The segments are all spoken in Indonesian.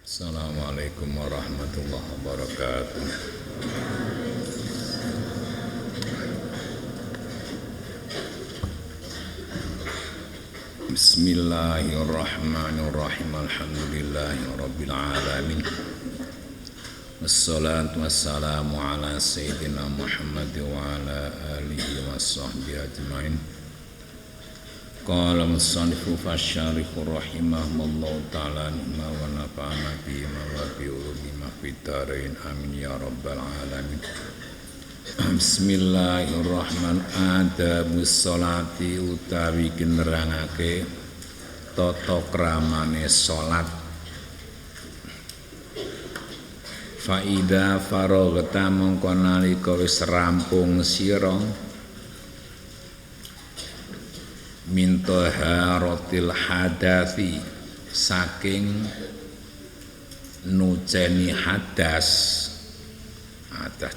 Assalamualaikum warahmatullahi wabarakatuh. Bismillahirrahmanirrahim. Alhamdulillahirabbil alamin. Wassalatu wassalamu ala sayyidina Muhammad wa ala alihi washabbihi ajmain. Qala musannifu fasyarikhu rahimahullahu ta'ala wa nafa'ana bihi wa bi ulumi mafidarain amin ya rabbal alamin. Bismillahirrahmanirrahim. Adabus sholati utawi nerangake tata kramane salat. Fa idza faraghta mongko nalika wis rampung sira min taharatil hadathi saking nuceni hadas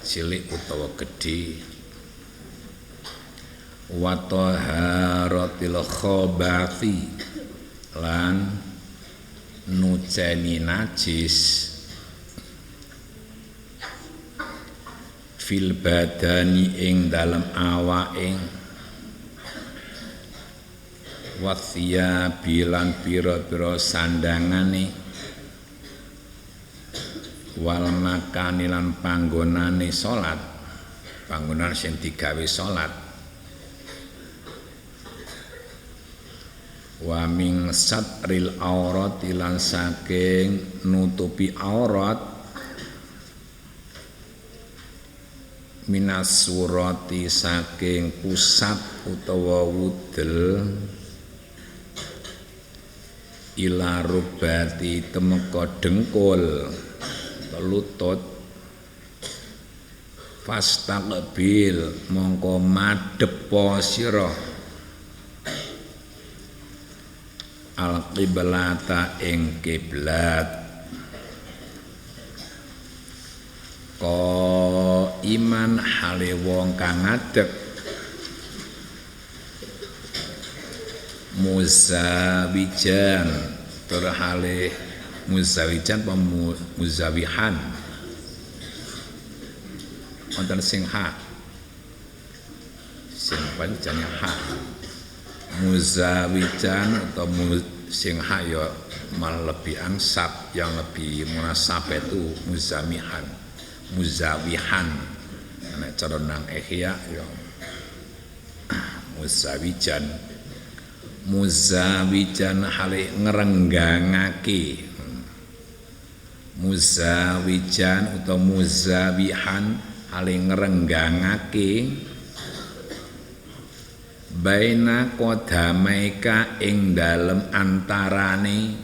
cilik utawa gedhe wa taharatil khabathi lan nuceni najis fil badani ing dalem awake wasya bilan pira-pira sandangane wal makani lan panggonane salat, panggonan sing digawe salat. Wa min satril aurat lan saking nutupi aurat minas surati saking pusat utawa wudel ila rubati temeka dengkul lutut fastaqbil mongko madhepa sira al qiblata ing kiblat ko iman hale wong kang ngadeg muzawijan terhale muzawijan apa muzawihan wonten sing ha sing pancene ha muzawijan atau sing ha ya malah lebih ansab, yang lebih munasab itu muzamihan muzawihan nek cara nang ihya ya muzawijan muzawijan hale ngrenggangake muzawijan utawa muzawihan hale ngrenggangake baina qadamaika ing dalem antarane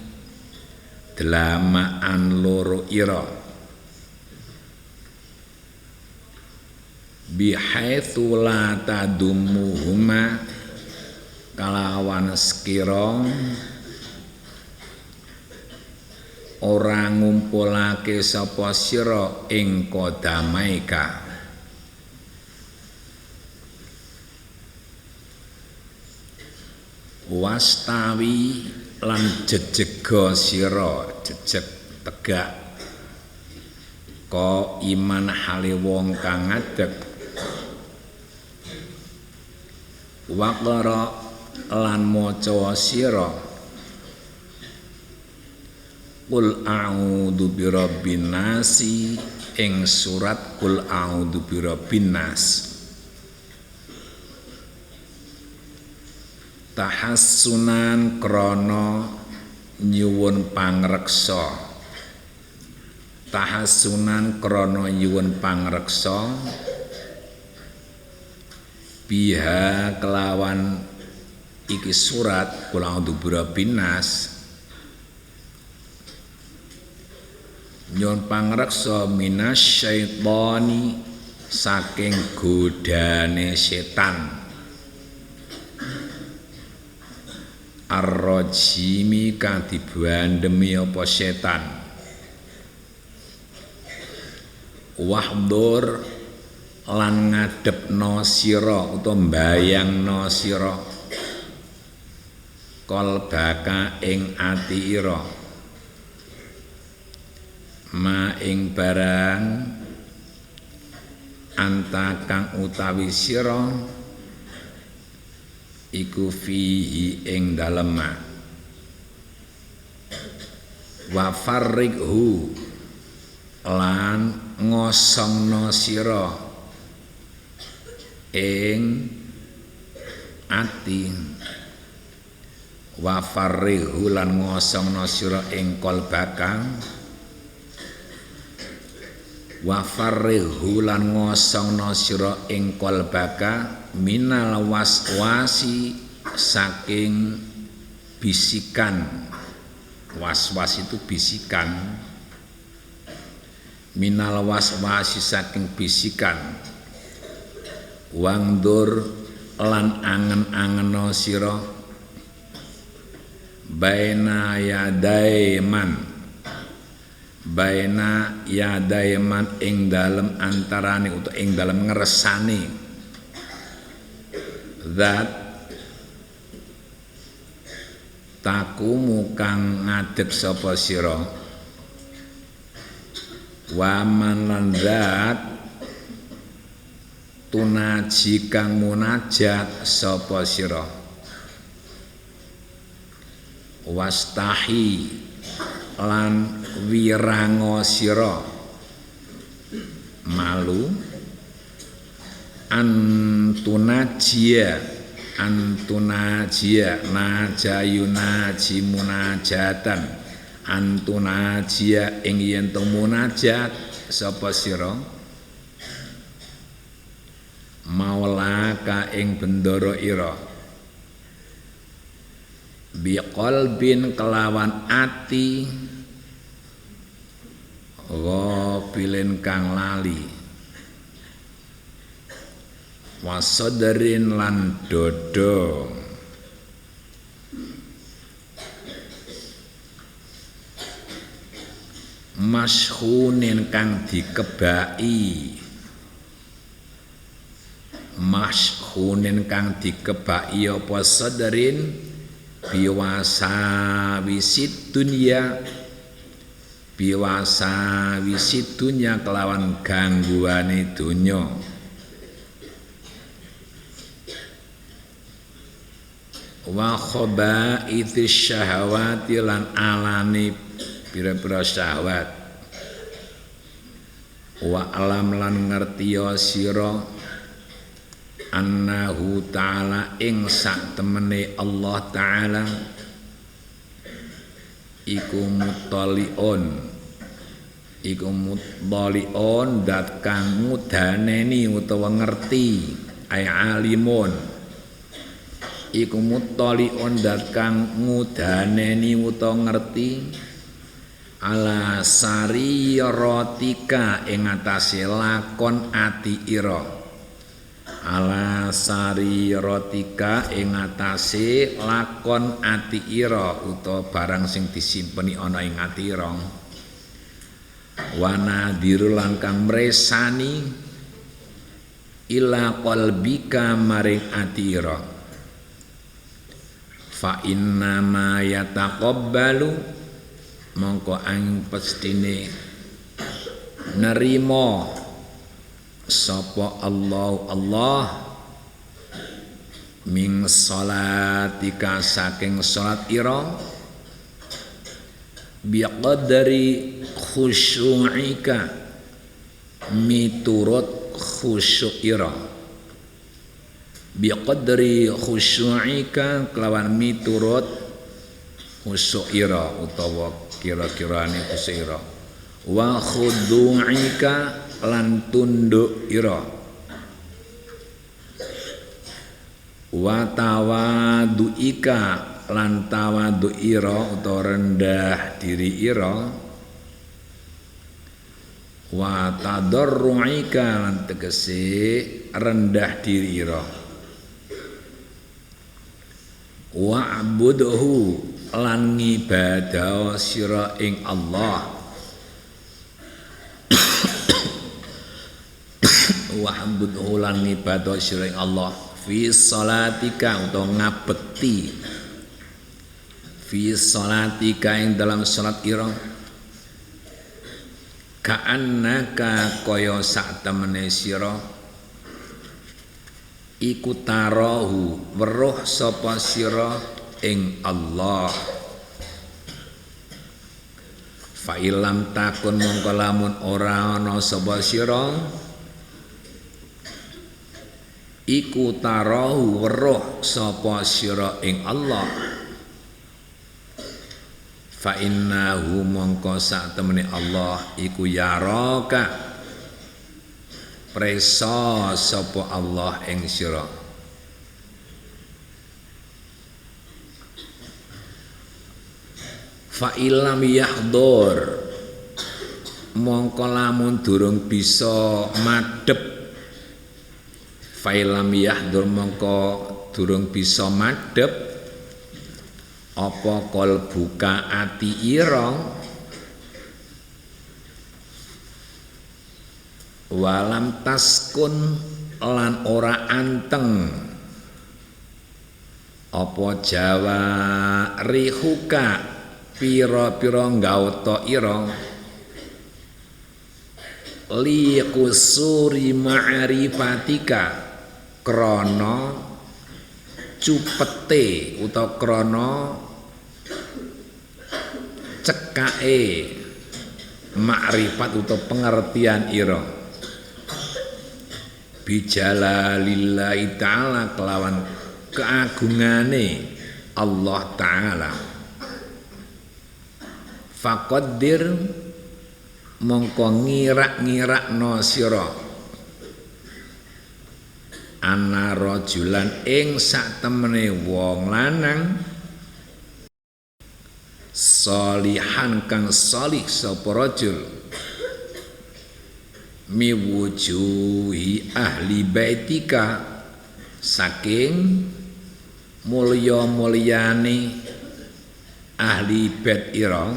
delamaan loro ira bihaitsu la tadumuhuma kalawan sekira ora ngumpulake sapa sira ing qadamaika wastawi lan jejega sira jejeg tegak ko iman hale wong kang ngadeg waqara lan maca sira qul a'udzu birabbin nasi ing surat qul a'udzu birabbin nas tahassunan krana nyuwun pangreksa tahassunan krana nyuwun pangreksa biha kelawan iki surat qul a'udzu birabbin nas nyuwun pangreksa minasyaitani saking godane setan ar-rajimi kang dibandemi apa setan wahdur lan ngadepno sira utawa mbayangno sira qalbaka ing ati ira ma ing barang anta kang utawi sira iku fihi ing dalem wa farriqhu lan ngosongno sira ing ati wa farriqhu lan ngosongno sira ing qalbaka wa farriqhu lan ngosongno sira ing qalbaka minal waswasi saking bisikan. Was-was itu bisikan. Minal waswasi saking bisikan. Wangdur lan angen-angeno sira baina yadaiman ing dalem antarane utawa ing dalem ngersane zat takumu kang ngadeg sapa sira wa man lan zat tunaji kang munajat sapa sira wastahi lan wirango sira malu antunajia najayunaji munajatan antunajia ing yen to munajat sapa sira maulaka ing bendoro ira biqalbin kelawan ati ghafilin kang lali wasadarin lan dodo mashunin kang dikebaki mashunin kang dikebaki apa sadarin biwasa wisid dunya kelawan gangguane donya wa khaba'ithis syahawati lan alani pira-pira syahwat wa alam lan ngertiya sira annahu ta'ala ing sak temene Allah ta'ala iku muttali'un dat kang ngudaneni utawa ngerti ay alimun iku muttali'un dat kang ngudaneni utawa ngerti ala sariratika ing atase lakon ati ira ala sariratika ing atase lakon ati ira utawa barang sing disimpeni ana ing ati ira wa nadhiru lan kang mresani ila qalbika maring ati ira fa inna ma yataqabbalu mongko ang pestine nerima sapa Allah min salatika saking salat ira biqadari khusyu'ika miturut khusyuk ira biqadri khusyu'ika kelawan miturut khusyuk ira utawa kira-kirane khusyuk ira wa khudu'ika lan tunduk ira wa tawadu'ika lan tawadu ira utawa rendah diri ira wa tadarru'ika lan tegese rendah diri ira wa'budhu lan ngibadah sira ing Allah wa'budhu lan ngibadah sira ing Allah fi salatika utawa ngabekti fi salatika ing dalam salat ira ka'annaka kaya sak temene sira iku tarahu weruh sapa sira ing Allah. Fa ilam takun mongko lamun ora ana sapa sira iku tarahu weruh sapa sira ing Allah, fa innahu mongko sak temene Allah iku yaraka presa sapa Allah ing sira. Fa ilam yahdor mongko lamun durung bisa madhep, fa ilam yahdor mongko durung bisa madhep apa qalbuka ati ira walam taskun lan ora anteng apa jawa rihuka pira-pira nggauta ira liqusuri ma'rifatika krana cupete utawa krana cekake makrifat utawa pengertian ira bijalalillahi ta'ala kelawan keagungane Allah ta'ala. Faqaddir mongko ngirak-ngirakno sira ana rajulan ing sak temene wong lanang sholihan kang sholih sapa rajul miwujuhi ahli baitika saking mulya-mulyane ahli bait ira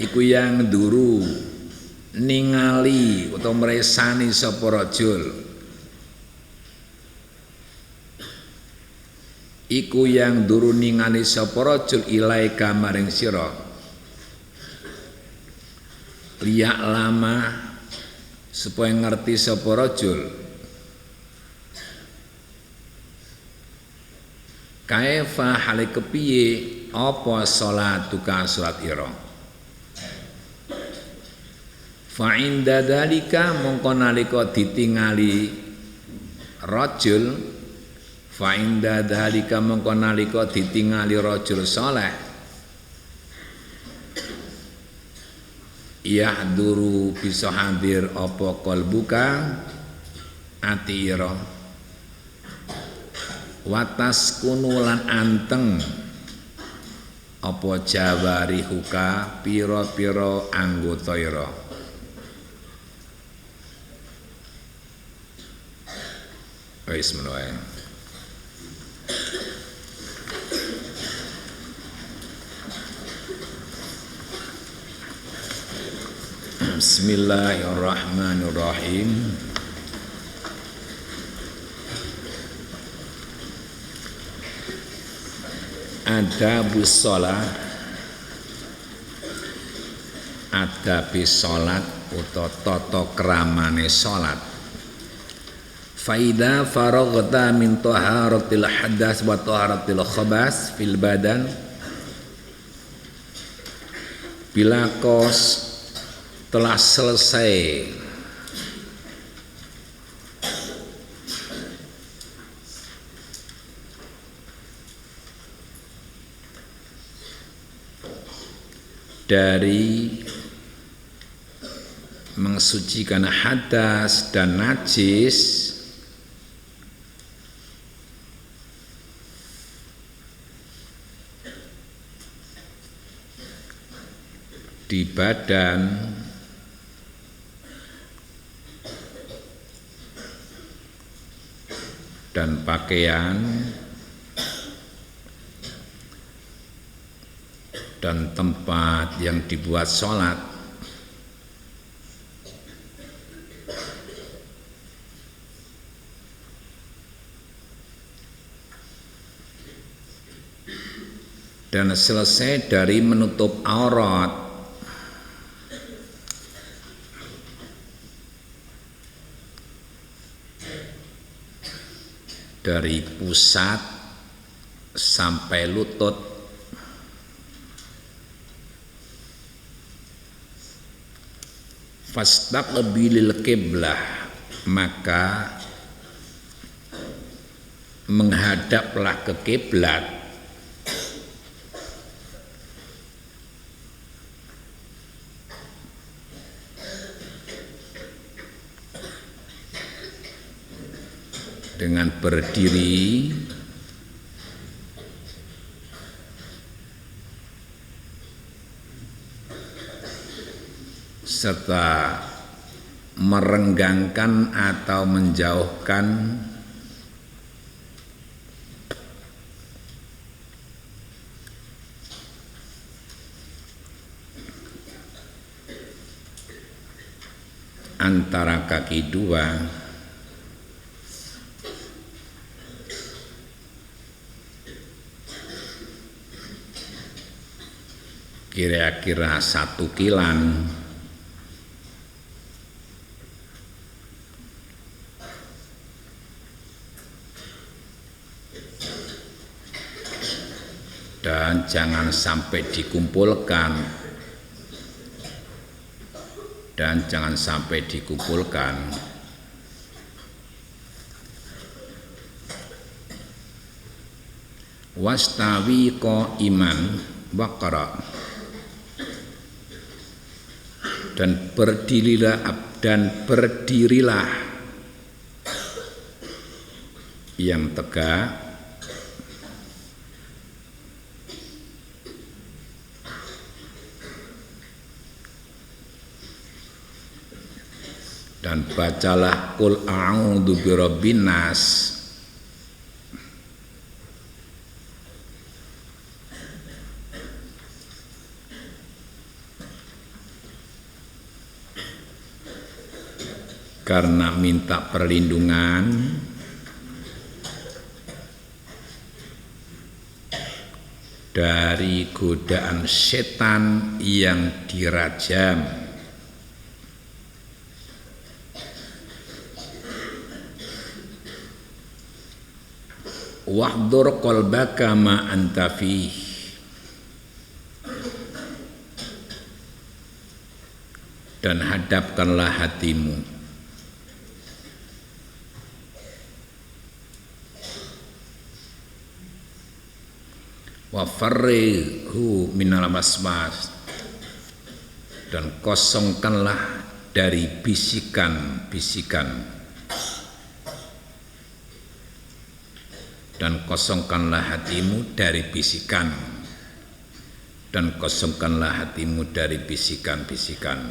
iku yang duru ningali utawa mresani sapa rajul iku yang duru ningali sapa rajul ilaika maring sira liya lama supaya ngerti sapa rajul kaifa hale kepiye apa salatuka salat ira. Fa inda dalika mongko nalika ditingali rajul fa inda dalika mongko nalika ditingali rajul saleh yahduru bisa hadir apa qalbuka ati ira watas kunulan anteng apa jawarihuka pira-pira anggota ira. Wis menawa Bismillahirrahmanirrahim. Adabus shalah adabis salat utawa tata kramane salat. Faida faraghta min taharatil hadas wa taharatil khabas fil badan bila kos telah selesai dari mensucikan hadas dan najis di badan dan pakaian dan tempat yang dibuat sholat dan selesai dari menutup aurat dari pusat sampai lutut, fastaqbilil qiblah, maka menghadaplah ke kiblat. Dengan berdiri serta merenggangkan atau menjauhkan antara kaki dua kira-kira 1 kilan, dan jangan sampai dikumpulkan, wastawi qa'iman waqra, dan berdirilah yang tegak, dan bacalah qul a'udzu birabbin nas. Karena minta perlindungan dari godaan setan yang dirajam. Wahdur qalbaka ma anta fih, dan hadapkanlah hatimu wa farrihu minal waswas, dan kosongkanlah dari bisikan-bisikan, dan kosongkanlah hatimu dari bisikan, dan kosongkanlah hatimu dari bisikan-bisikan.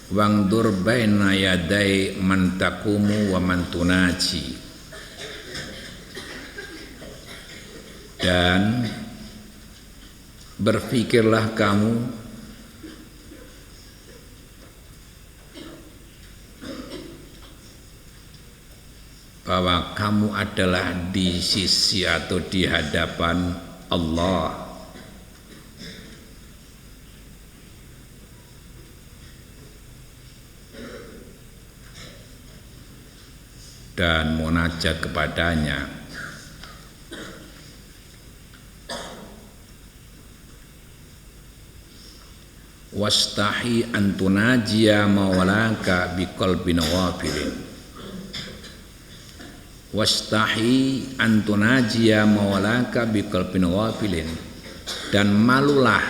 Wangdur baina yadai man taqumu wa man tunaji, dan berpikirlah kamu bahwa kamu adalah di sisi atau di hadapan Allah, dan munajat kepadanya. Wastahi antunajiya maulaka biqalbin ghafilin, wastahi antunajiya maulaka biqalbin ghafilin, dan malulah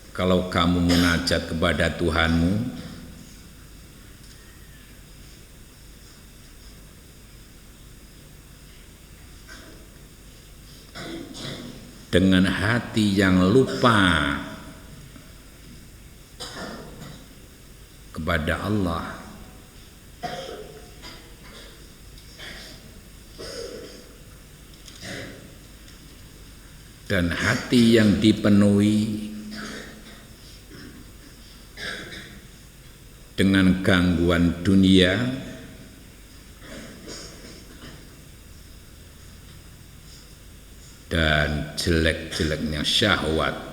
kalau kamu munajat kepada Tuhanmu dengan hati yang lupa kepada Allah, dan hati yang dipenuhi dengan gangguan dunia dan jelek-jeleknya syahwat.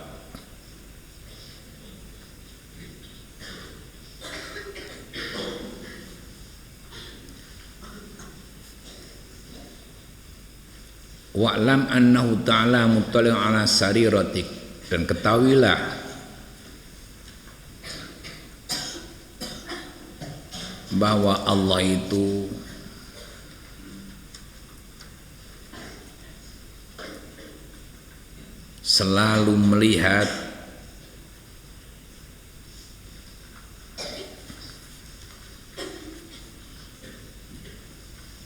Wa'lam annahu ta'ala muttali'un ala sariratik, dan ketahuilah bahwa Allah itu selalu melihat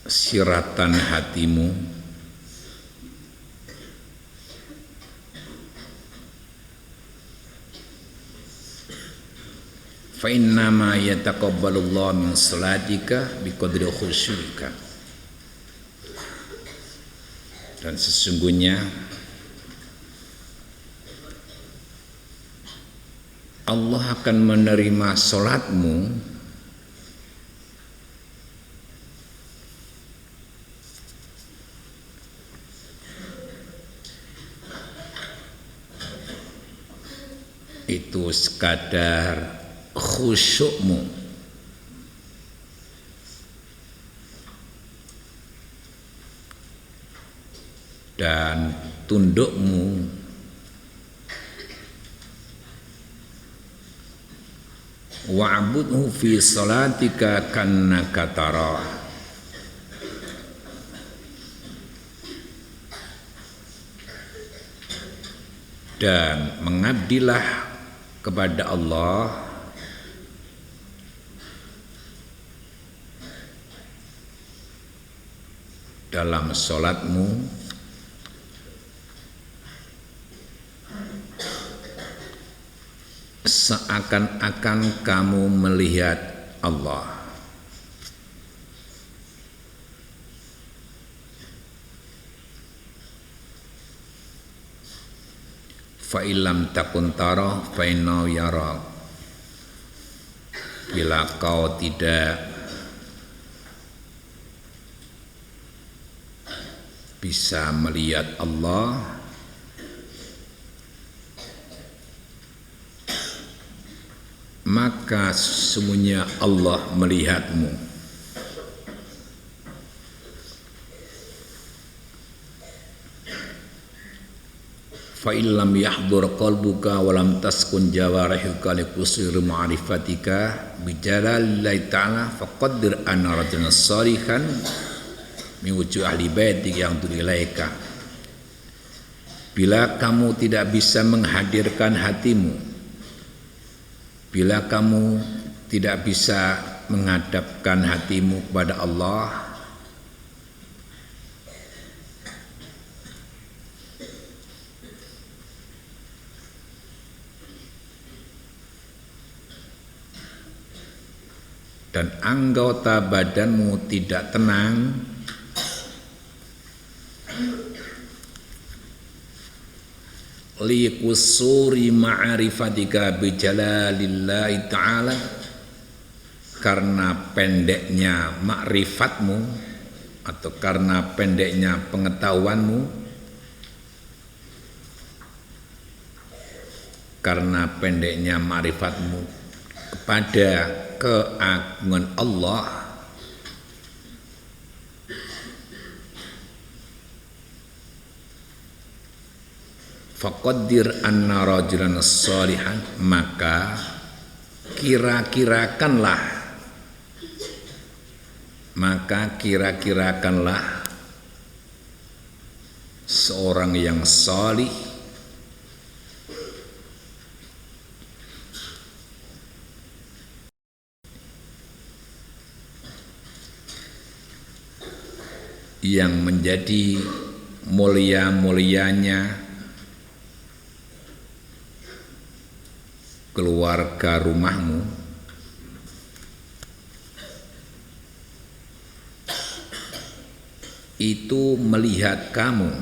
siratan hatimu, fa innama yataqabbalullahu min salatika biqadri khusyuika, dan sesungguhnya Allah akan menerima salatmu itu sekadar khusyukmu dan tundukmu wa'budhu fi salatika kannaka tarah, dan mengabdilah kepada Allah dalam salatmu seakan-akan kamu melihat Allah. Fa illam takun tara fa innahu yara, bila kau tidak bisa melihat Allah, maka sesungguhnya Allah melihatmu. Fa illam yahdur qalbuka wa lam taskun jawarihuka li qusir ma'rifatika bi jalalillahi ta'ala faqaddir anna rajulan salihan min wujuh ahli baitik yang ilaika. Bila kamu tidak bisa menghadirkan hatimu, bila kamu tidak bisa menghadapkan hatimu kepada Allah, dan anggota badanmu tidak tenang, liqusuri ma'rifatika bijalalillahi ta'ala, karena pendeknya ma'rifatmu atau karena pendeknya pengetahuanmu, karena pendeknya ma'rifatmu kepada keagungan Allah, faqaddir anna rajulan shalihan, maka kira-kirakanlah seorang yang salih yang menjadi mulia-mulianya keluarga rumahmu, itu melihat kamu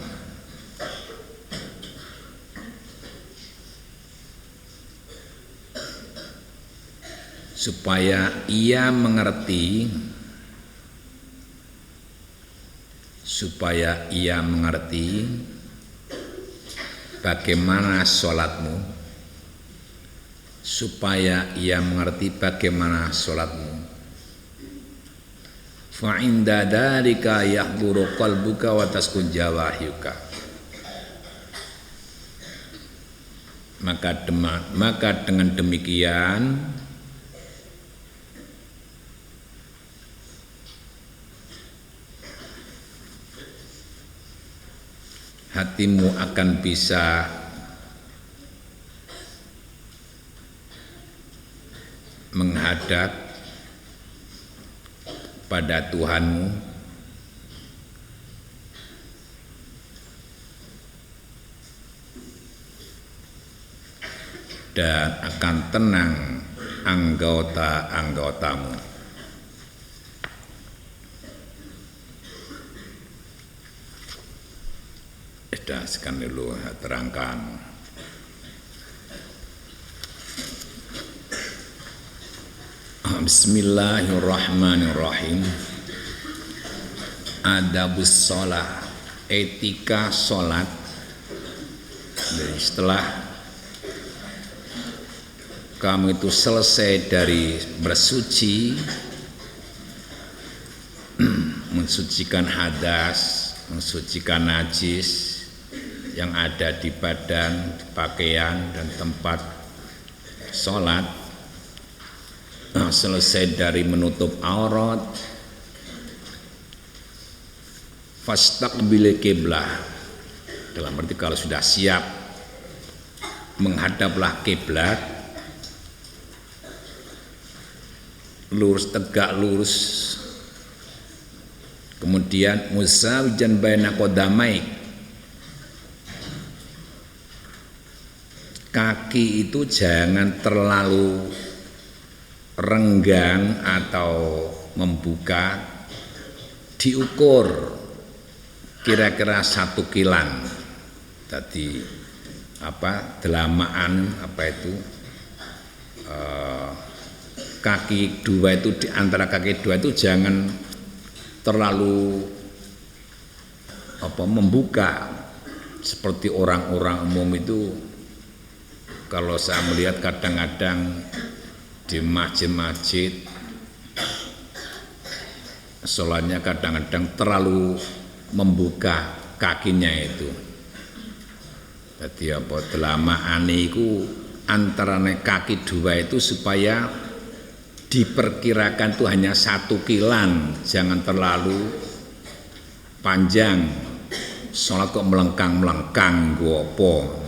supaya ia mengerti bagaimana sholatmu, fa inda dzalika yahduru qalbuka wa taskun jawahiuka, maka dengan demikian hatimu akan bisa menghadap pada Tuhanmu dan akan tenang anggota-anggotamu. Sekarang dulu terangkan. Bismillahirrahmanirrahim. Adabus sholat, etika sholat. Jadi setelah kamu itu selesai dari bersuci, mensucikan hadas, mensucikan najis yang ada di badan, pakaian dan tempat sholat, selesai dari menutup aurat, fastaqbil qiblah, dalam arti kalau sudah siap menghadaplah kiblat, lurus, tegak lurus, kemudian musawijan baina qadamaik, kaki itu jangan terlalu renggang atau membuka, diukur kira-kira 1 kilan. Tadi delamaan kaki dua itu, di antara kaki dua itu jangan terlalu membuka seperti orang-orang umum itu. Kalau saya melihat kadang-kadang di masjid-masjid sholatnya kadang-kadang terlalu membuka kakinya itu. Jadi delamaan itu antarane kaki dua itu supaya diperkirakan itu hanya 1 kilan, jangan terlalu panjang. Sholat kok melengkang-melengkang gopo.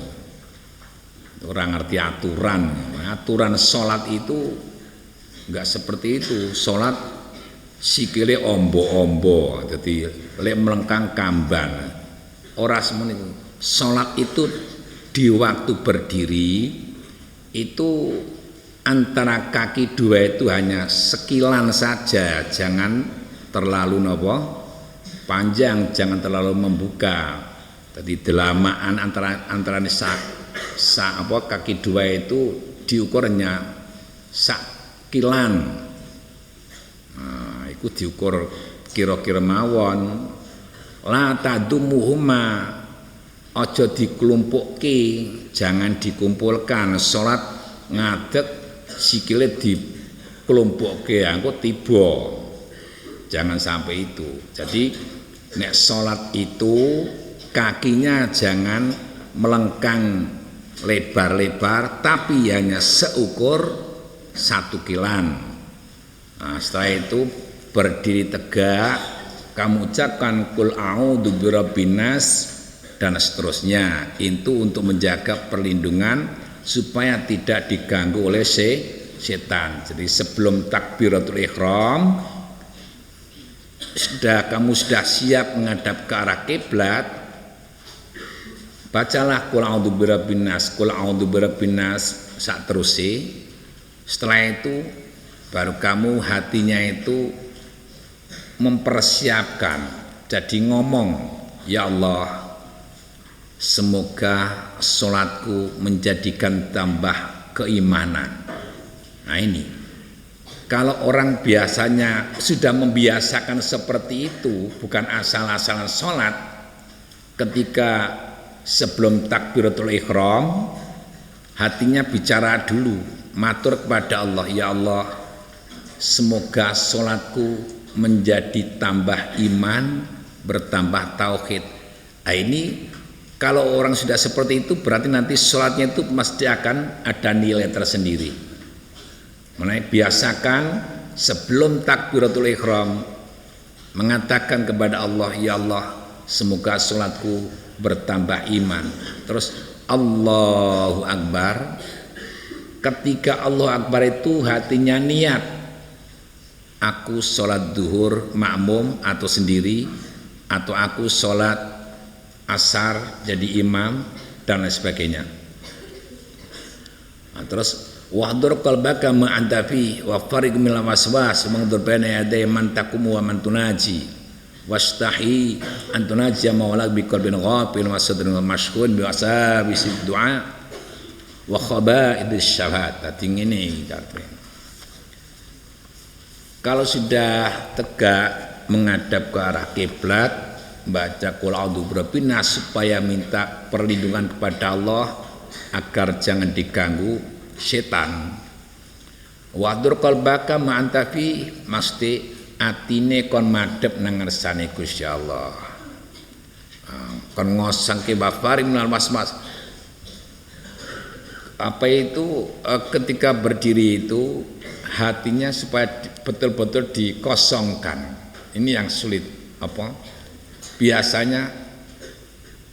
Orang ngerti aturan sholat itu enggak seperti itu. Sholat sikile ombo-ombo, jadi lek melengkang kamban. Ora semono itu. Sholat itu di waktu berdiri itu antara kaki dua itu hanya sekilan saja, jangan terlalu panjang, jangan terlalu membuka. Jadi delamaan antara kaki dua itu diukurnya sakilan. Nah, itu diukur kira-kira mawon. La tadumuhuma, ojo dikelumpuki, jangan dikumpulkan. Sholat ngadeg sikile dikelumpuki, engko tiba. Jangan sampai itu. Jadi nek sholat itu kakinya jangan melengkang lebar-lebar, tapi hanya seukur 1 kilan. Nah, setelah itu berdiri tegak, kamu ucapkan kul a'udzu birabbin nas dan seterusnya. Itu untuk menjaga perlindungan supaya tidak diganggu oleh setan. Jadi sebelum takbiratul ihram kamu sudah siap menghadap ke arah kiblat, bacalah qul a'udzu birabbin nas sak teruse. Setelah itu baru kamu hatinya itu mempersiapkan, jadi ngomong, ya Allah, semoga sholatku menjadikan tambah keimanan. Nah ini Kalau orang biasanya sudah membiasakan seperti itu, bukan asal-asalan sholat, ketika sebelum takbiratul ihram, hatinya bicara dulu, matur kepada Allah, ya Allah, semoga sholatku menjadi tambah iman, bertambah tauhid. Nah, ini kalau orang sudah seperti itu, berarti nanti sholatnya itu pasti akan ada nilai tersendiri. Biasakan sebelum takbiratul ihram mengatakan kepada Allah, ya Allah, semoga sholatku bertambah iman. Terus Allahu Akbar. Ketika Allahu Akbar itu hatinya niat, aku sholat duhur makmum atau sendiri, atau aku sholat asar jadi imam, dan lain sebagainya. Nah, terus wahdur qalbaka ma anta fi wa fariq min waswas mangdur baina yaday man taqumu wa man tunaji wastahi an tunaji mawlak bi qalbin ghafil wa sadrin mashghul bi wasabis du'a wa khaba'idis syafaat. Tadi ini kalau sudah tegak menghadap ke arah kiblat, baca qul a'udzu birabbin nas supaya minta perlindungan kepada Allah agar jangan diganggu setan. Wahdur qalbaka ma anta fi, mesti atine kon madhep nang ngersane Gusti Allah. Kon ngosangke bafari minal waswas. Apa itu ketika berdiri itu hatinya supaya betul-betul dikosongkan. Ini yang sulit. Apa? Biasanya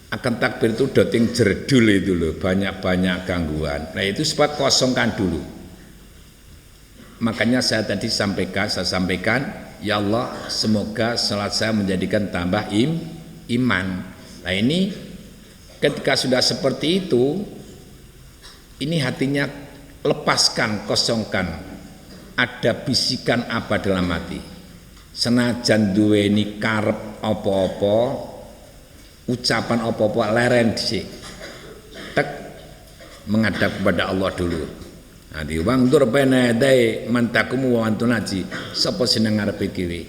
akan takbir itu doting jerdul itu loh, banyak-banyak gangguan. Nah itu supaya kosongkan dulu. Makanya saya tadi sampaikan, ya Allah, semoga salat saya menjadikan tambah iman. Nah ini ketika sudah seperti itu, ini hatinya lepaskan, kosongkan. Ada bisikan apa dalam hati? Senajan duweni karep apa-apa, ucapan apa-apa leren dhisik, tek menghadap kepada Allah dulu. Nah, wangdur baina yaday man taqumu wa man tunaji, sapa sing ngarepe kiwe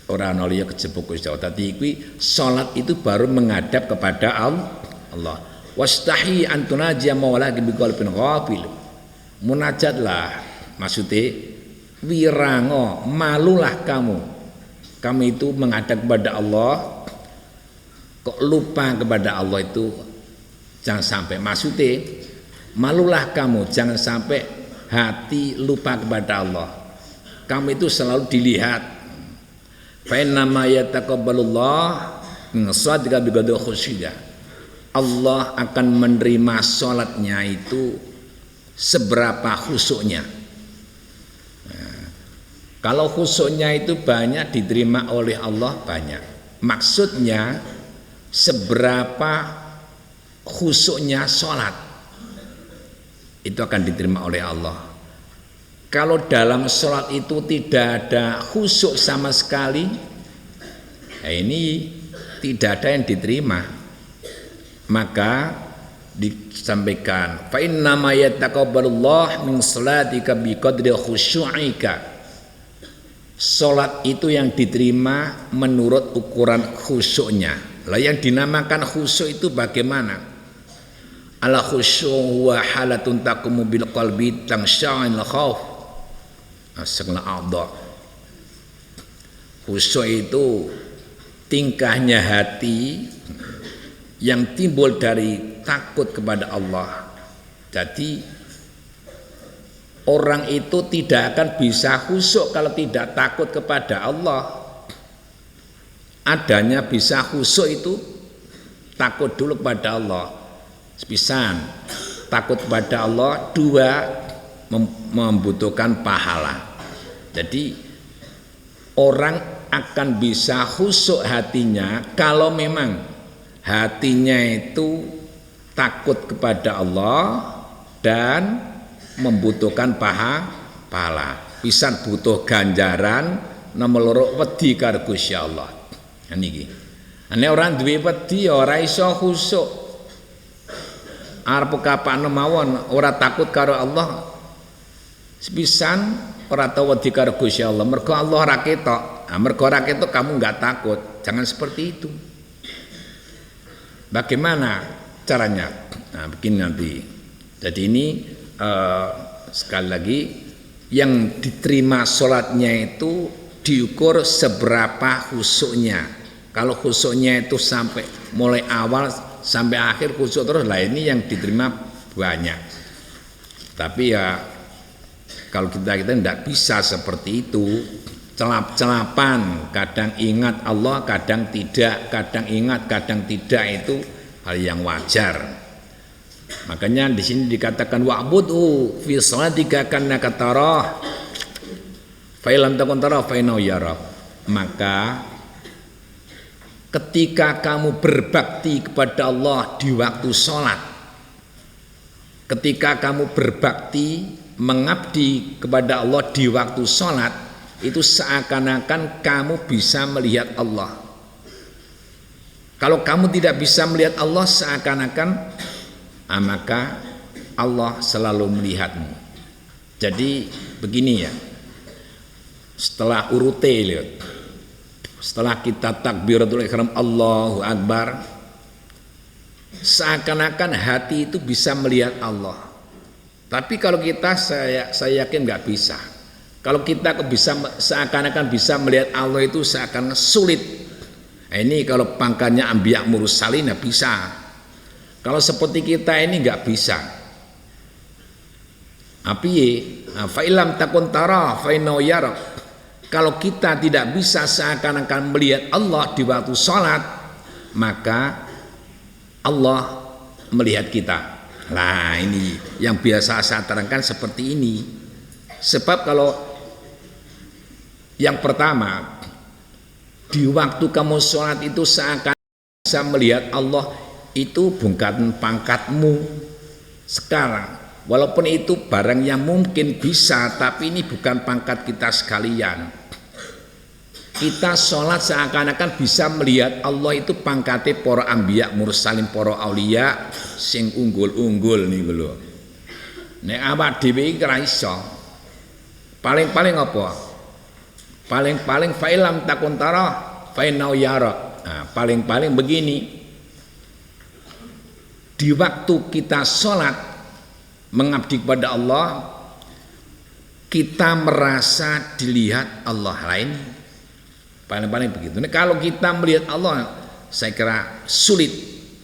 ora ana liya kejebuk Gusti Allah. Dadi kuwi salat itu baru menghadap kepada Allah. Wastahi an tunaji mawlaki bi qalbin ghafil. Munajatlah, maksudnya wirango, malulah kamu itu menghadap kepada Allah. Kok lupa kepada Allah itu jangan sampai, maksudnya malulah kamu, jangan sampai hati lupa kepada Allah. Kamu itu selalu dilihat. Fa inna ma yataqabbalullah min shadiqa bi ghadha khusyya. Allah akan menerima salatnya itu seberapa khusyuknya. Nah, kalau khusyuknya itu banyak diterima oleh Allah banyak. Maksudnya seberapa khusyuknya sholat itu akan diterima oleh Allah. Kalau dalam sholat itu tidak ada khusyuk sama sekali, ya ini tidak ada yang diterima. Maka disampaikan, fa inna ma yataqabbalullah min sholatika bi qadri khusyu'ika. Sholat itu yang diterima menurut ukuran khusyuknya. Lah yang dinamakan khusyuk itu bagaimana? Ala khusyuk wa halatun taqumu bil qalbi tangshaa'il khauf asghal a'dha. Khusyuk itu tingkahnya hati yang timbul dari takut kepada Allah. Jadi orang itu tidak akan bisa khusyuk kalau tidak takut kepada Allah. Adanya bisa khusyuk itu takut dulu kepada Allah. Sepisan takut kepada Allah, dua membutuhkan pahala. Jadi orang akan bisa khusyuk hatinya kalau memang hatinya itu takut kepada Allah dan membutuhkan pahala. Pisan butuh ganjaran, nomor loro wedi karo Gusti Allah. Niki. Nek ora duwe wedi ora iso khusyuk. Arep kapakno mawon ora takut karo Allah. Sepisan ora tau wedi karo Gusti Allah, mergo Allah ora ketok. Nah, mergo ora ketok kamu nggak takut. Jangan seperti itu. Bagaimana caranya? Nah, begini nanti. Jadi ini sekali lagi yang diterima sholatnya itu diukur seberapa khusyuknya. Kalau khusyuknya itu sampai mulai awal sampai akhir khusyuk terus, lah ini yang diterima banyak. Tapi ya kalau kita tidak bisa seperti itu, celap-celapan, kadang ingat Allah, kadang tidak, kadang ingat, kadang tidak, itu hal yang wajar. Makanya di sini dikatakan wa'budhu fi shalatika kannaka tarah fa illam takun tarah fa innahu yarak. Maka ketika kamu berbakti kepada Allah di waktu sholat, ketika kamu berbakti mengabdi kepada Allah di waktu sholat, itu seakan-akan kamu bisa melihat Allah. Kalau kamu tidak bisa melihat Allah, seakan-akan maka Allah selalu melihatmu. Jadi begini ya, setelah urute lihat, setelah kita takbiratul ihram Allahu Akbar, seakan-akan hati itu bisa melihat Allah. Tapi kalau kita, saya yakin nggak bisa. Kalau kita bisa seakan-akan bisa melihat Allah itu seakan sulit. Nah, ini kalau pangkatnya anbiya mursalin ya bisa. Kalau seperti kita ini nggak bisa. Fa illam takun tara fa innahu yarak. Kalau kita tidak bisa seakan-akan melihat Allah di waktu sholat, maka Allah melihat kita. Nah, ini yang biasa saya terangkan seperti ini. Sebab kalau yang pertama, di waktu kamu sholat itu seakan bisa melihat Allah, itu bukan pangkatmu sekarang. Walaupun itu barang yang mungkin bisa, tapi ini bukan pangkat kita sekalian. Kita sholat seakan-akan bisa melihat Allah, itu pangkatnya para anbiya mursalin, para aulia sing unggul-unggul nih lho. Nek awak dhewe iki ora iso. Paling-paling apa? Paling-paling fa ilam takun tara fa innahu yarak. Nah, paling-paling begini. Di waktu kita sholat mengabdi kepada Allah, kita merasa dilihat Allah lain. Paling-paling begitu. Nah, kalau kita melihat Allah, saya kira sulit,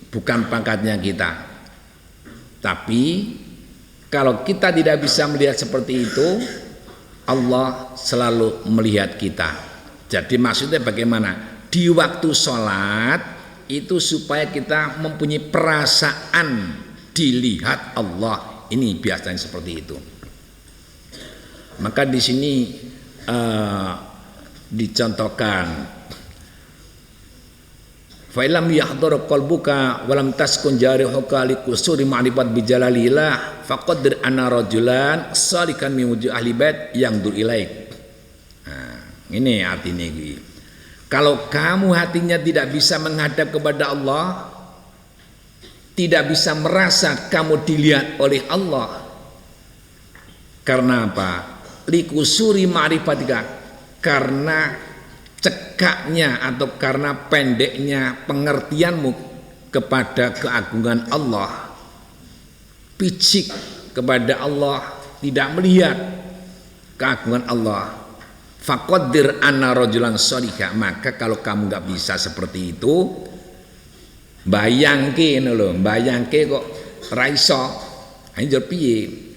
bukan pangkatnya kita. Tapi kalau kita tidak bisa melihat seperti itu, Allah selalu melihat kita. Jadi maksudnya bagaimana? Di waktu sholat itu supaya kita mempunyai perasaan dilihat Allah. Ini biasanya seperti itu. Maka di sini dicontohkan, fa illam yahdhur qalbuka wa lam taskun jarihuka li kusuri ma'rifat bi jalalillah faqaddir anna rajulan salikan min wujuh ahli bait yang dur ilaik. Nah, ini artinya ini. Kalau kamu hatinya tidak bisa menghadap kepada Allah, tidak bisa merasa kamu dilihat oleh Allah, karena apa? Likusuri ma'rifatika, karena cekaknya atau karena pendeknya pengertianmu kepada keagungan Allah, picik kepada Allah, tidak melihat keagungan Allah. Faqaddir anna rajulan sholihah, maka kalau kamu nggak bisa seperti itu, bayangke kok ra iso. Anjir piye?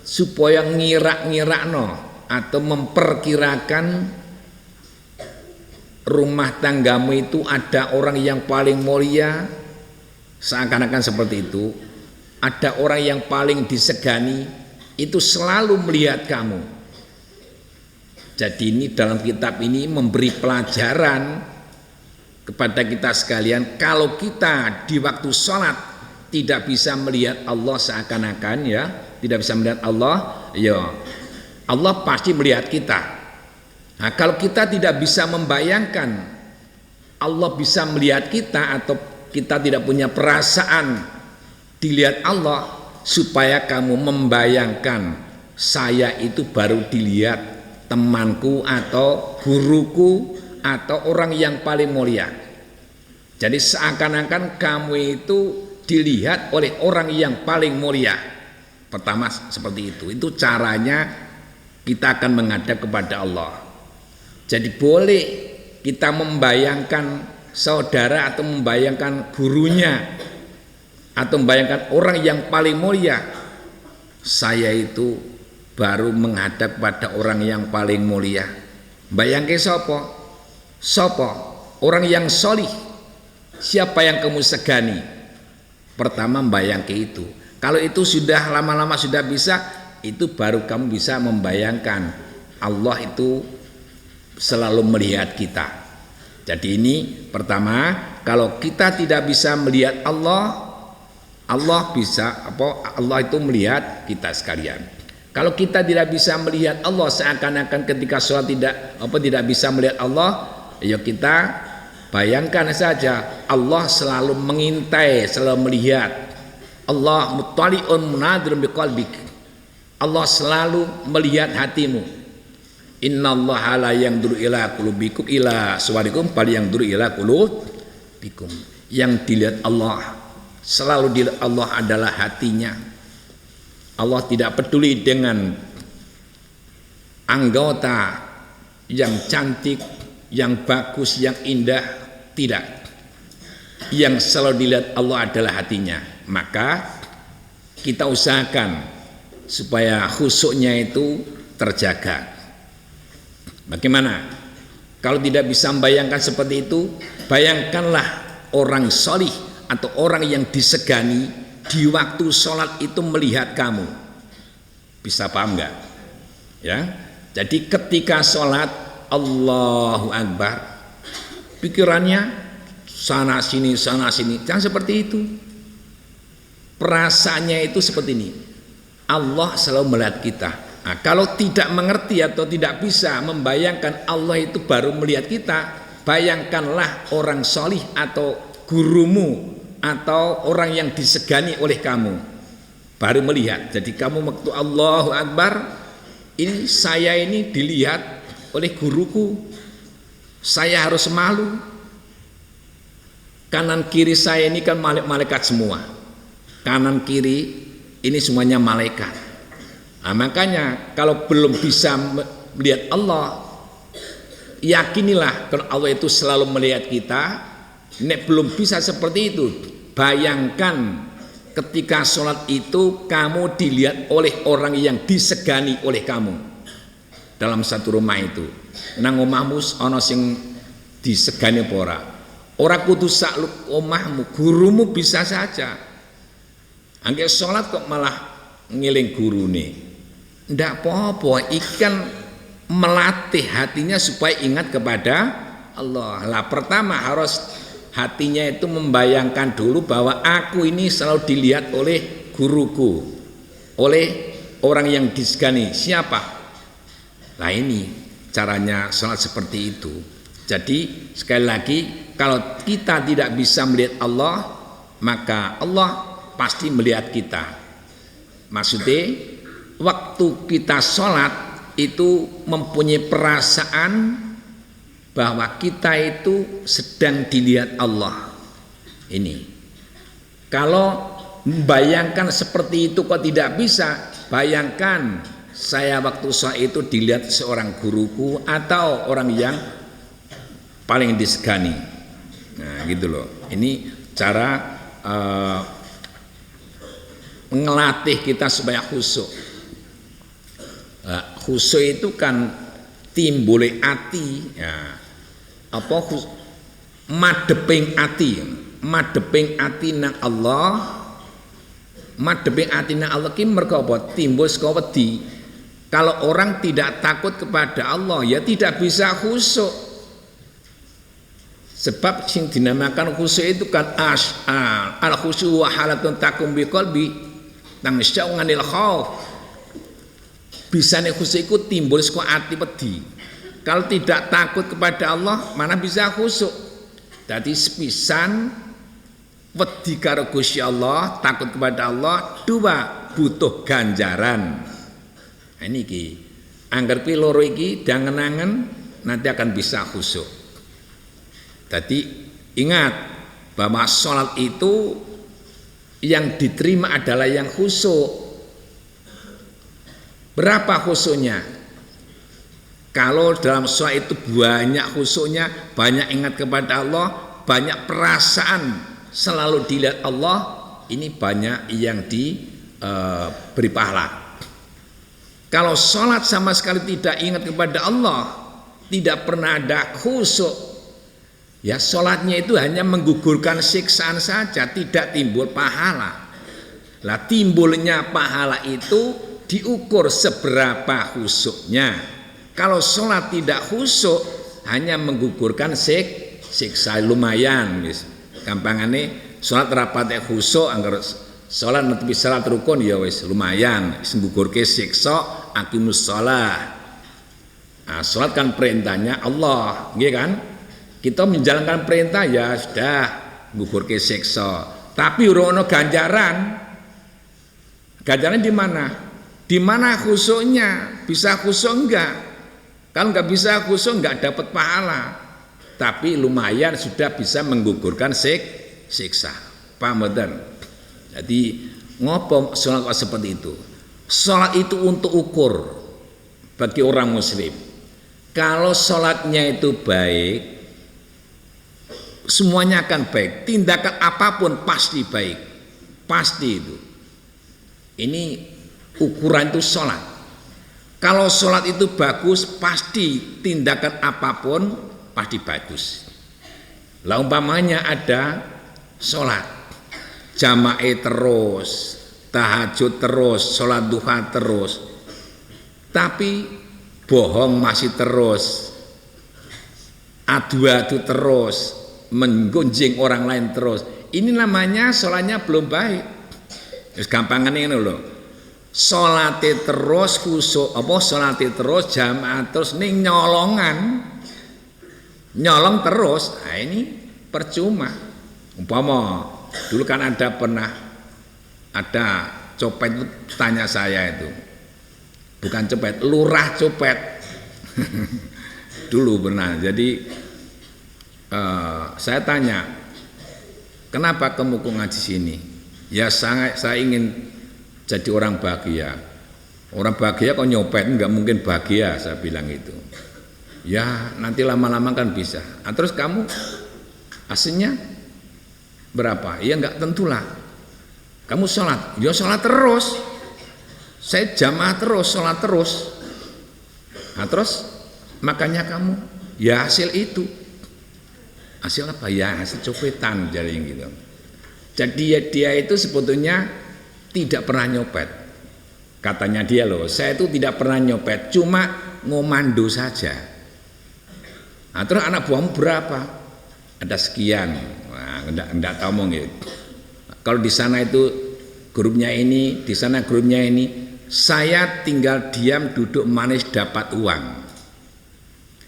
Supaya ngira-ngirakno atau memperkirakan rumah tanggamu itu ada orang yang paling mulia, seakan-akan seperti itu. Ada orang yang paling disegani, itu selalu melihat kamu. Jadi ini dalam kitab ini memberi pelajaran kepada kita sekalian, kalau kita di waktu sholat tidak bisa melihat Allah seakan-akan ya, tidak bisa melihat Allah, ya Allah pasti melihat kita. Nah, kalau kita tidak bisa membayangkan Allah bisa melihat kita, atau kita tidak punya perasaan dilihat Allah, supaya kamu membayangkan saya itu baru dilihat temanku atau guruku atau orang yang paling mulia. Jadi seakan-akan kamu itu dilihat oleh orang yang paling mulia. Pertama seperti itu. Itu caranya kita akan menghadap kepada Allah. Jadi boleh kita membayangkan saudara atau membayangkan gurunya atau membayangkan orang yang paling mulia. Saya itu baru menghadap pada orang yang paling mulia. Bayangke sopo? Sopo? Orang yang solih. Siapa yang kamu segani? Pertama bayangke itu. Kalau itu sudah lama-lama sudah bisa, itu baru kamu bisa membayangkan Allah itu selalu melihat kita. Jadi ini pertama, kalau kita tidak bisa melihat Allah, Allah itu melihat kita sekalian. Kalau kita tidak bisa melihat Allah, seakan-akan ketika sholat tidak bisa melihat Allah, ya kita bayangkan saja Allah selalu mengintai, selalu melihat. Allah muttali'un munadirun biqalbik. Allah selalu melihat hatimu. Innallaha la yanzuru ila qulubikum ila suwarikum bal yanzuru ila qulubikum. Yang dilihat Allah, selalu dilihat Allah adalah hatinya. Allah tidak peduli dengan anggota yang cantik, yang bagus, yang indah, tidak. Yang selalu dilihat Allah adalah hatinya. Maka kita usahakan supaya khusyuknya itu terjaga. Bagaimana? Kalau tidak bisa membayangkan seperti itu, bayangkanlah orang solih atau orang yang disegani di waktu sholat itu melihat kamu. Bisa paham nggak? Ya. Jadi ketika sholat Allahu Akbar, pikirannya sana sini, jangan seperti itu. Perasaannya itu seperti ini. Allah selalu melihat kita. Nah, kalau tidak mengerti atau tidak bisa membayangkan Allah itu baru melihat kita, bayangkanlah orang solih atau gurumu atau orang yang disegani oleh kamu baru melihat. Jadi kamu waktu Allahu Akbar, ini saya ini dilihat oleh guruku, saya harus malu. Kanan kiri saya ini kan malaikat semua, kanan kiri ini semuanya malaikat. Nah, makanya kalau belum bisa melihat Allah, yakinilah kalau Allah itu selalu melihat kita. Nek belum bisa seperti itu, bayangkan ketika sholat itu kamu dilihat oleh orang yang disegani oleh kamu dalam satu rumah itu. Nang omahmu ana sing disegani apa ora? Ora kudu sak omahmu, gurumu bisa saja. Angge sholat kok malah ngiling gurune. Ndak apa-apa, ikan melatih hatinya supaya ingat kepada Allah. Lah pertama harus hatinya itu membayangkan dulu bahwa aku ini selalu dilihat oleh guruku, oleh orang yang disegani. Siapa? Nah ini caranya sholat seperti itu. Jadi sekali lagi, kalau kita tidak bisa melihat Allah, maka Allah pasti melihat kita. Maksudnya waktu kita sholat itu mempunyai perasaan bahwa kita itu sedang dilihat Allah. Ini kalau membayangkan seperti itu kok tidak bisa, bayangkan saya waktu sholat itu dilihat seorang guruku atau orang yang paling disegani. Nah gitu loh. Ini cara ngelatih kita supaya khusyuk. Khusyuk itu kan timbule ati, ya. Apa madeping ati nang Allah. Madeping ati nang Allah ki mergo apa? Timbul saka wedi. Kalau orang tidak takut kepada Allah, ya tidak bisa khusyuk. Sebab sing dinamakan khusyuk itu kan al khusyuk wa halatun takum bi qalbi nang syau'anil khauf. Bisane khusyuk iku timbul saka ati wedi. Kalau tidak takut kepada Allah, mana bisa khusyuk? Jadi sepisan wedi karo Gusti Allah, takut kepada Allah, dua butuh ganjaran. Nah, ini ki angger pi loro iki dangen-angen nanti akan bisa khusyuk. Jadi ingat bahwa sholat itu yang diterima adalah yang khusyuk. Berapa khusyuknya? Kalau dalam sholat itu banyak khusyuknya, banyak ingat kepada Allah, banyak perasaan selalu dilihat Allah, ini banyak yang diberi pahala. Kalau sholat sama sekali tidak ingat kepada Allah, tidak pernah ada khusyuk, ya sholatnya itu hanya menggugurkan siksaan saja, tidak timbul pahala. Lah timbulnya pahala itu diukur seberapa khusyuknya. Kalau sholat tidak khusyuk, hanya menggugurkan siksa lumayan. Gampangane sholat rapat khusyuk, anggar sholat netepi salat rukun ya wis lumayan, menggugurke siksa aqimus shalah. Nah, sholat kan perintahnya Allah, nggih kan? Kita menjalankan perintah ya sudah menggugurke siksa. Tapi ora ono ganjaran. Ganjarannya di mana? Di mana khusyuknya? Bisa khusyuk enggak? Kalau nggak bisa khusyuk nggak dapat pahala, tapi lumayan sudah bisa menggugurkan siksa. Paham betul? Jadi ngopo sholat seperti itu? Sholat itu untuk ukur bagi orang muslim. Kalau sholatnya itu baik, semuanya akan baik. Tindakan apapun pasti baik, pasti itu. Ini ukuran itu sholat. Kalau sholat itu bagus, pasti tindakan apapun pasti bagus. Lah umpamanya ada sholat jamaah terus, tahajud terus, sholat duha terus, tapi bohong masih terus, adu-adu terus, menggunjing orang lain terus, ini namanya sholatnya belum baik. Terus gampangan ini loh. Sholate terus khusyuk apa sholate terus jamaah terus ning nyolong terus, nah ini percuma. Umpama dulu kan pernah ada copet itu tanya saya itu, bukan copet, lurah copet dulu pernah. Jadi saya tanya, kenapa kamu kok ngaji sini? Ya saya ingin jadi orang bahagia. Orang bahagia kok nyopet, nggak mungkin bahagia, saya bilang itu. Ya nanti lama-lama kan bisa. Nah, terus kamu aslinya berapa? Ya nggak tentulah. Kamu sholat, ya sholat terus. Saya jamaah terus, sholat terus. Nah, terus makanya kamu, ya hasil itu. Hasil apa? Ya hasil copetan jadi gitu. Jadi dia itu sebetulnya tidak pernah nyopet, katanya dia loh. Saya itu tidak pernah nyopet, cuma ngomando saja. Nah, terus anak buahmu berapa? Ada sekian. Nah, enggak tahu mau gitu. Kalau di sana itu grupnya ini, di sana grupnya ini, saya tinggal diam duduk manis dapat uang.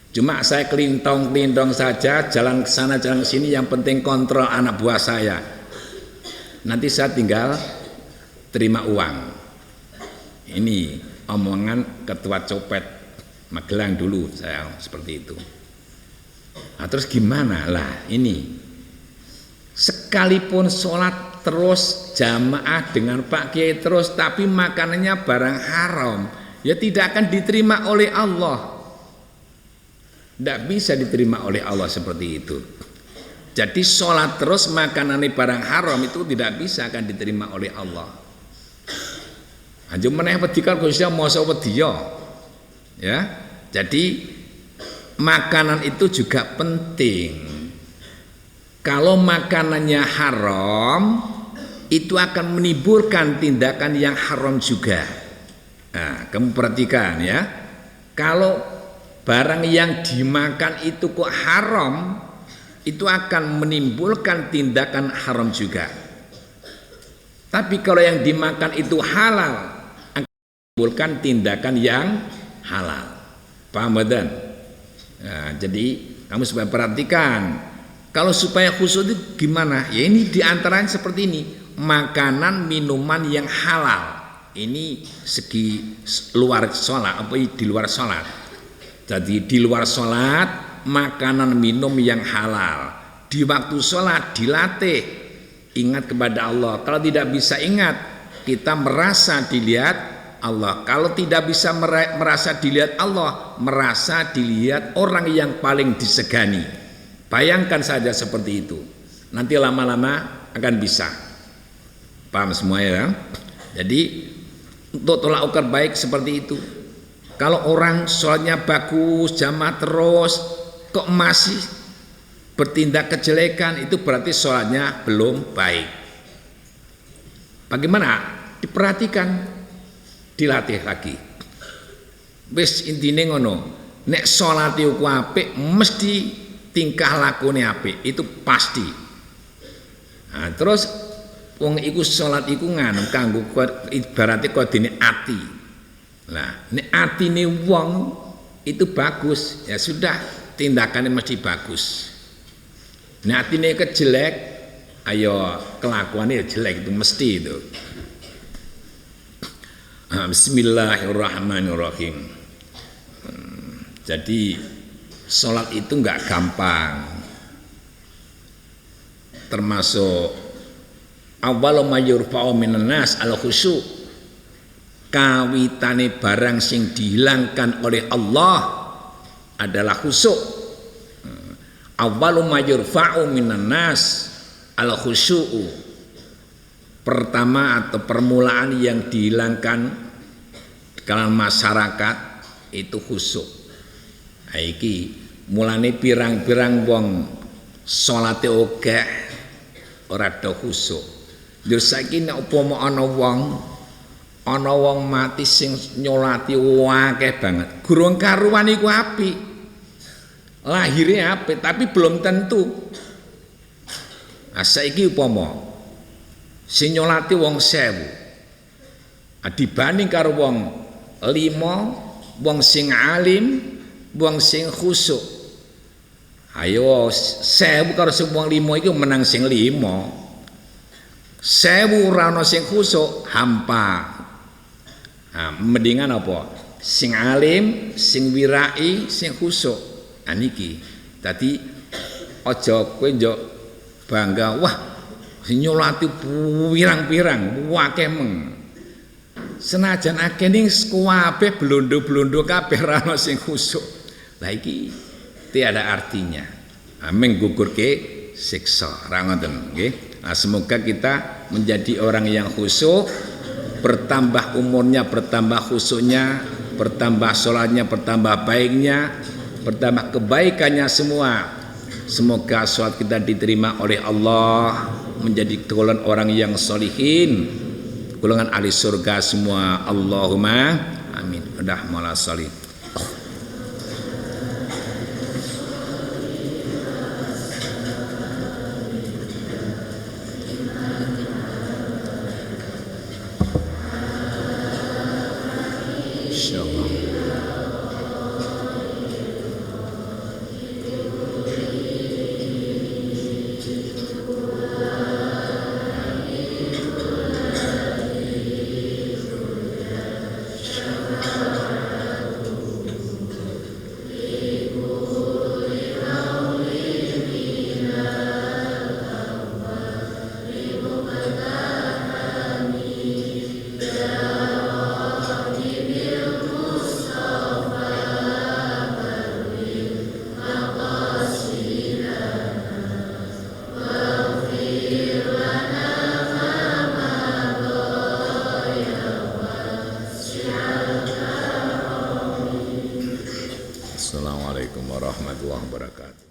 Cuma saya kelintong saja, jalan ke sana jalan ke sini, yang penting kontrol anak buah saya. Nanti saya tinggal terima uang. Ini omongan ketua copet Magelang dulu saya seperti itu. Nah, terus gimana lah ini? Sekalipun sholat terus jamaah dengan Pak Kiai terus, tapi makanannya barang haram, ya tidak akan diterima oleh Allah. Tidak bisa diterima oleh Allah seperti itu. Jadi sholat terus makanannya barang haram itu tidak bisa akan diterima oleh Allah. Anjum meneh pedikal khususnya masa wedya. Ya. Jadi makanan itu juga penting. Kalau makanannya haram, itu akan menimbulkan tindakan yang haram juga. Nah, kamu perhatikan ya. Kalau barang yang dimakan itu kok haram, itu akan menimbulkan tindakan haram juga. Tapi kalau yang dimakan itu halal, menimbulkan tindakan yang halal. Paham badan? Nah, jadi kamu supaya perhatikan. Kalau supaya khusyuk itu gimana? Ya ini diantaranya seperti ini. Makanan minuman yang halal. Ini segi luar sholat, apa di luar sholat. Jadi di luar sholat makanan minum yang halal. Di waktu sholat dilatih ingat kepada Allah. Kalau tidak bisa ingat, kita merasa dilihat Allah. Kalau tidak bisa merasa dilihat Allah, merasa dilihat orang yang paling disegani. Bayangkan saja seperti itu. Nanti lama-lama akan bisa. Paham semua ya? Jadi untuk tolak ukur baik seperti itu. Kalau orang sholatnya bagus, jamaah terus, kok masih bertindak kejelekan, itu berarti sholatnya belum baik. Bagaimana? Diperhatikan, dilatih lagi. Wis intine ngono. Nek sholat iku apik, mesti tingkah lakune apik, itu pasti. Nah, terus wong iku salat iku nganu kanggo ibarate kodine ati. Nah, nek atine wong itu bagus, ya sudah tindakannya mesti bagus. Nek atine kejelek, ayo kelakuannya jelek itu mesti itu. Bismillahirrahmanirrahim. Jadi salat itu enggak gampang. Termasuk awwalu ma yurfa'u minan nas al khusyu', kawitane barang sing dihilangkan oleh Allah adalah khusyuk. Awwalu ma yurfa'u minan nas al khusyu'u, pertama atau permulaan yang dihilangkan di kalangan masyarakat itu khusyuk. Iki mulane pirang-pirang wong salate oge ora do khusyuk. Lha saiki nek upama ana wong mati sing nyolati akeh banget, gurung karuan iku apik. Lahire apik tapi belum tentu. Nah saiki upama sing nyolati wong 1000, dibanding karo wong 5, wong sing alim, wong sing khusyuk. Ayo 1000 karo sing wong 5 iki menang sing 5. 1000 ora ana sing khusyuk hampa. Nah, mendingan apa? Sing alim, sing wirai, sing khusyuk. Nah niki. Dadi aja kowe njok bangga, wah sing nyolati pirang-pirang, akeh meng. Senajan akeh ning kabeh blondo-blondo kabeh ora ana sing khusyuk. Lah iki tiada artinya. Menggugurke siksa. Ora ngoten nggih. Nah, semoga kita menjadi orang yang khusyuk, bertambah umurnya, bertambah khusyuknya, bertambah sholatnya, bertambah baiknya, bertambah kebaikannya semua. Semoga sholat kita diterima oleh Allah, menjadi golongan orang yang sholihin, golongan ahli surga semua. Allahumma amin. Udah malah sholih. Assalamualaikum warahmatullahi wabarakatuh.